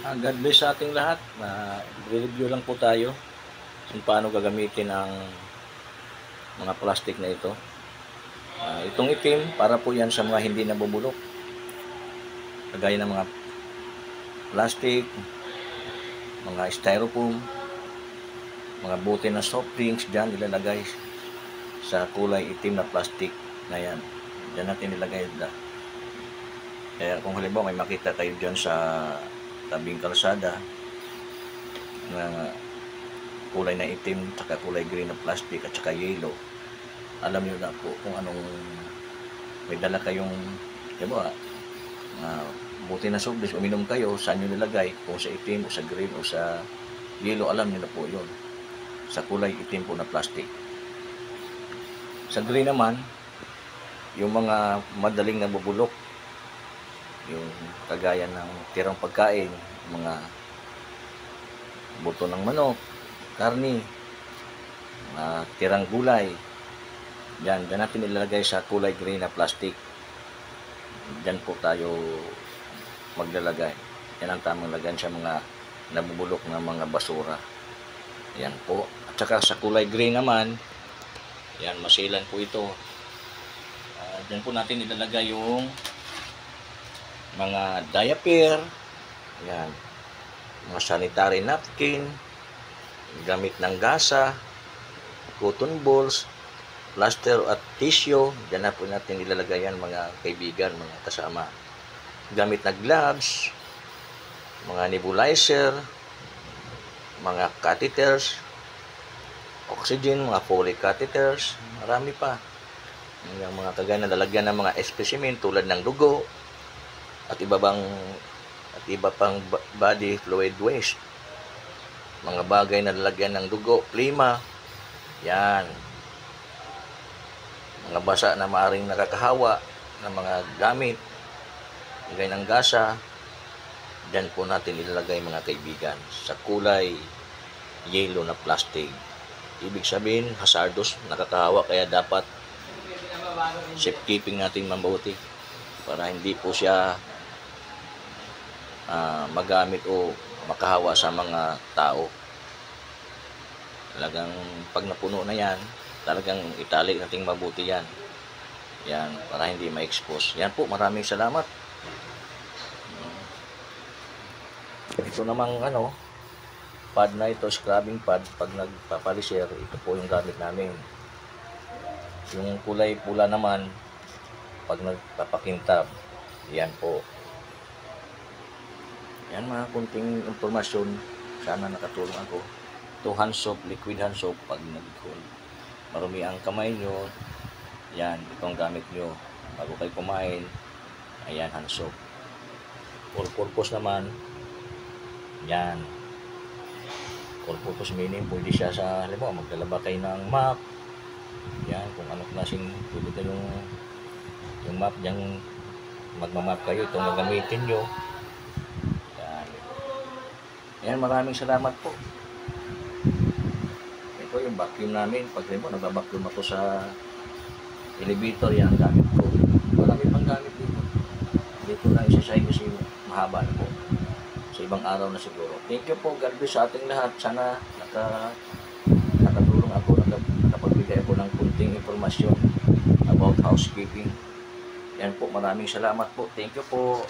God bless sa ating lahat. Review lang po tayo kung paano gagamitin ang mga plastic na ito. Itong itim, para po yan sa mga hindi nabubulok. Kagaya ng mga plastic, mga styrofoam, mga bote na soft drinks, dyan ilalagay sa kulay itim na plastic na yan. Dyan natin ilagay. Kaya kung halimbawa may makita kayo dyan sa tabing kalsada na kulay na itim, tsaka kulay green na plastic at tsaka yellow, alam nyo na po kung anong may dala kayong, diba, buti na soft drinks, uminom kayo, saan nyo nilagay, kung sa itim o sa green o sa yellow, alam nyo na po yun, sa kulay itim po na plastic. Sa green naman, yung mga madaling nabubulok, yung kagaya ng tirang pagkain, mga buto ng manok, karni, tirang gulay, dyan natin ilalagay sa kulay green na plastic. Dyan po tayo maglalagay. Yan ang tamang lagyan sa mga nabubulok na mga basura. Yan po. At saka sa kulay green naman, yan, masilan po ito. Dyan po natin ilalagay yung mga diaper, yan, mga sanitary napkin, gamit ng gasa, cotton balls, plaster at tissue. Diyan na po natin ilalagay yan, mga kaibigan, mga kasama. Gamit na gloves, mga nebulizer, mga catheters, oxygen, mga Foley catheters, marami pa. Yung mga kagaya na lalagyan ng mga specimen tulad ng dugo at iba pang body fluid waste. Mga bagay na lalagyan ng dugo, plima, yan. Mga basa na maaring nakakahawa ng mga gamit, lagay ng gasa, dyan po natin ilalagay, mga kaibigan, sa kulay yellow na plastic. Ibig sabihin, hazardous, nakakahawa, kaya dapat safekeeping natin mabuti para hindi po siya magamit o makahawa sa mga tao. Talagang pag napuno na yan, talagang itali natin mabuti yan. Yan, para hindi ma-expose. Yan po, maraming salamat. Ito namang pad na ito, scrubbing pad, pag nagpapalisir, ito po yung gamit namin. Yung kulay pula naman, pag nagpapakintab, yan po. Yan, mga kunting impormasyon, sana nakatulong ako. Ito, hand soap, liquid hand soap, pag marumi ang kamay nyo, yan, itong gamit nyo bago kayo kumain. Ayan, hand soap. For purpose naman, yan, for purpose meaning, pwede siya sa, halimbawa, maglalaba kayo ng map, yan, kung anong klaseng pwede yung map, yung magmamap kayo, itong gagamitin nyo. Yan, maraming salamat po. Ito yung vacuum namin. Pag rin mo, nagbabacuum ako sa elevator, yan ang gamit ko. Marami pang gamit dito. Dito lang isa-side kasi mahaba na po. Sa ibang araw na siguro. Thank you po. God bless sa ating lahat. Sana nakatulong ako, nakapagbigay ako ng kunting informasyon about housekeeping. Yan po, maraming salamat po. Thank you po.